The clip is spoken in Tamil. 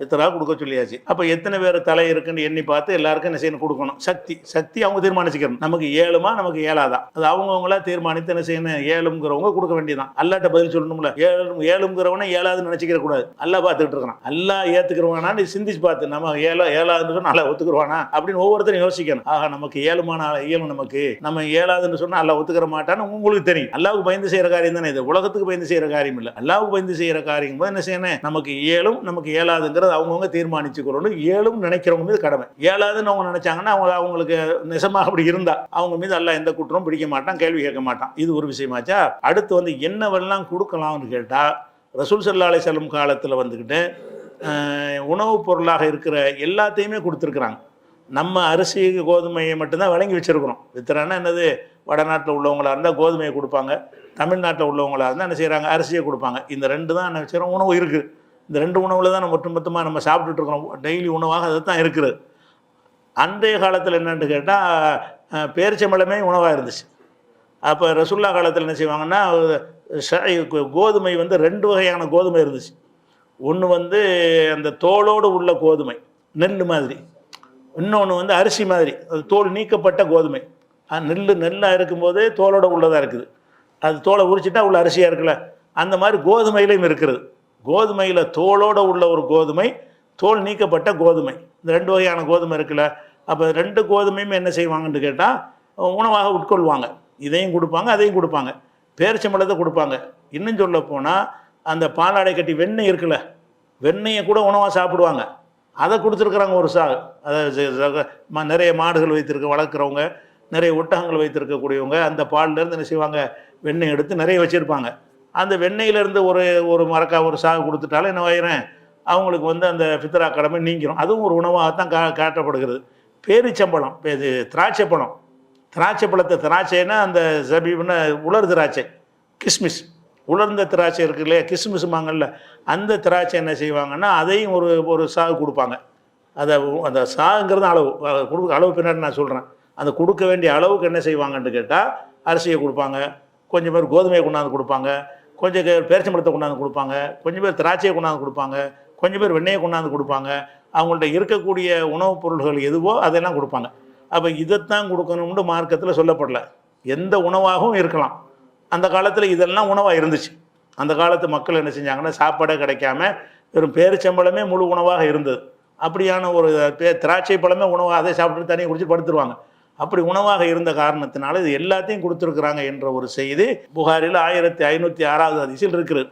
எத்தனை கொடுக்க சொல்லியாச்சு. அப்போ எத்தனை பேர் தலை இருக்குன்னு எண்ணி பார்த்து எல்லாருக்கும் என்ன செய்யணும், கொடுக்கணும். சக்தி அவங்க தீர்மானிச்சுக்கணும். நமக்கு ஏழுமா நமக்கு ஏழாதான், அது அவங்கவுங்களா தீர்மானித்து என்ன செய்யணும், ஏழுங்கிறவங்க கொடுக்க வேண்டியதான். அல்லாட்ட பதில் சொல்லணும்ல. ஏழுங்கிறவன ஏழாதுன்னு நினைச்சிக்க கூடாது. அல்லா பார்த்துக்கிட்டு இருக்கான். அல்லா ஏத்துக்கிறவானா நீ சிந்திச்சு பார்த்து, நம்ம ஏழாதுன்னு சொன்னா அல்லா ஒத்துக்குருவானா அப்படின்னு ஒவ்வொருத்தரும் யோசிக்கணும். ஆக நமக்கு ஏழுமான இயலும், நமக்கு நம்ம ஏழாதுன்னு சொன்னா அல்லா ஒத்துக்கிற மாட்டான்னு உங்களுக்கு தெரியும். அல்லாவுக்கு பயந்து செய்யற காரியம் தானே இது. உலகத்துக்கு பயந்து செய்யற காரியம் இல்லை. அல்லாவுக்கு பயந்து செய்யற காரியம் போது என்ன செய்யணும், நமக்கு ஏழும் நமக்கு ஏழாதுங்கிற அவங்கவுங்க தீர்மானிச்சுக்கிறோம். ஏழும் நினைக்கிறவங்க மீது கடமை. ஏழாதுன்னு அவங்க நினைச்சாங்கன்னா அவங்களுக்கு நிஜமாக அப்படி இருந்தா அவங்க மீது அல்லாஹ் எந்த குற்றமும் பிடிக்க மாட்டான், கேள்வி கேட்க மாட்டான். இது ஒரு விஷயமாச்சா. அடுத்து என்னவெல்லாம் கொடுக்கலாம்னு கேட்டா, ரசூல் ஸல்லல்லாஹு அலைஹி வஸல்லம் காலத்தில் வந்துக்கிட்டு உணவுப் பொருளாக இருக்கிற எல்லாத்தையுமே கொடுத்துருக்குறாங்க. நம்ம அரிசி கோதுமையை மட்டும்தான் வழங்கி வச்சிருக்கிறோம். வித்துறான்னா என்னது, வடநாட்டில் உள்ளவங்களா இருந்தால் கோதுமையை கொடுப்பாங்க, தமிழ்நாட்டில் உள்ளவங்களா இருந்தால் என்ன செய்கிறாங்க, அரிசியை கொடுப்பாங்க. இந்த ரெண்டு தான் என்ன வச்சுக்கிறோம், உணவு இருக்குது. இந்த ரெண்டு உணவில் தான் நம்ம ஒட்டுமொத்தமாக நம்ம சாப்பிட்டுட்டு இருக்கிறோம். டெய்லி உணவாக அது தான் இருக்குது. அன்றைய காலத்தில் என்னென்னு கேட்டால் பேரிச்சம்பழமே உணவாக இருந்துச்சு. அப்போ ரசூல்லா காலத்தில் என்ன செய்வாங்கன்னா, கோதுமை ரெண்டு வகையான கோதுமை இருந்துச்சு. ஒன்று அந்த தோலோடு உள்ள கோதுமை, நெல் மாதிரி. இன்னொன்று அரிசி மாதிரி, அது தோல் நீக்கப்பட்ட கோதுமை. நெல்லாக இருக்கும்போது தோலோடு உள்ளதாக இருக்குது. அது தோலை உரிச்சிட்டா உள்ள அரிசியாக இருக்குல்ல, அந்த மாதிரி கோதுமையிலையும் இருக்கிறது. கோதுமையில் தோலோடு உள்ள ஒரு கோதுமை, தோல் நீக்கப்பட்ட கோதுமை. இந்த ரெண்டு வகையான கோதுமை இருக்குல்ல. அப்போ ரெண்டு கோதுமையும் என்ன செய்வாங்கன்னு கேட்டால் உணவாக உட்கொள்வாங்க. இதையும் கொடுப்பாங்க, அதையும் கொடுப்பாங்க. பேரிச்சம்பழத்தை கொடுப்பாங்க. இன்னும் சொல்ல போனால் அந்த பாலாடை கட்டி வெண்ணெய் இருக்குல்ல, வெண்ணெயை கூட உணவாக சாப்பிடுவாங்க. அதை கொடுத்துருக்குறாங்க ஒரு சாகு. அதாவது நிறைய மாடுகள் வளர்க்குறவங்க, நிறைய ஒட்டகங்கள் வைத்திருக்கக்கூடியவங்க அந்த பால்லேருந்து என்ன செய்வாங்க, வெண்ணெய் எடுத்து நிறைய வச்சுருப்பாங்க. அந்த வெண்ணெயிலேருந்து ஒரு மரக்கா ஒரு சாகு கொடுத்துட்டாலும் என்ன ஆயிரும், அவங்களுக்கு அந்த ஃபித்ரா கடமை நீங்கிரும். அதுவும் ஒரு உணவாகத்தான் காட்டப்படுகிறது. பேரிச்சம்பழம், திராட்சைப்பழம், திராட்சைன்னா அந்த ஜபீப்னா உலர் திராட்சை, கிஸ்மிஸ், உலர்ந்த திராட்சை இருக்கு இல்லையா, கிஸ்மிஸ்மாங்கல்ல, அந்த திராட்சை என்ன செய்வாங்கன்னா அதையும் ஒரு சாகு கொடுப்பாங்க. அந்த சாகுங்கிறது அளவு பின்னாடி நான் சொல்கிறேன். அந்த கொடுக்க வேண்டிய அளவுக்கு என்ன செய்வாங்கன்னு கேட்டால் அரிசியை கொடுப்பாங்க, கொஞ்சம் பேர் கோதுமையை கொண்டாந்து கொடுப்பாங்க, கொஞ்சம் பேர் பேரிச்சம்பழத்தை கொண்டாந்து கொடுப்பாங்க, கொஞ்சம் பேர் திராட்சையை கொண்டாந்து கொடுப்பாங்க, கொஞ்சம் பேர் வெண்ணெயை கொண்டாந்து கொடுப்பாங்க. அவங்கள்ட்ட இருக்கக்கூடிய உணவுப் பொருள்கள் எதுவோ அதெல்லாம் கொடுப்பாங்க. அப்போ இதைத்தான் கொடுக்கணும்னு மார்க்கத்தில் சொல்லப்படல. எந்த உணவாகவும் இருக்கலாம். அந்த காலத்தில் இதெல்லாம் உணவாக இருந்துச்சு. அந்த காலத்து மக்கள் என்ன செஞ்சாங்கன்னா, சாப்பாடே கிடைக்காம வெறும் பேரிச்சம்பழமே முழு உணவாக இருந்தது. அப்படியான ஒரு திராட்சை பழமே உணவாக, அதை சாப்பிட்டு தண்ணியை குடிச்சு படுத்துருவாங்க. அப்படி உணவாக இருந்த காரணத்தினால இது எல்லாத்தையும் கொடுத்துருக்குறாங்க என்ற ஒரு செய்தி புகாரில் 1506வது ஹதீஸில் இருக்கிறது.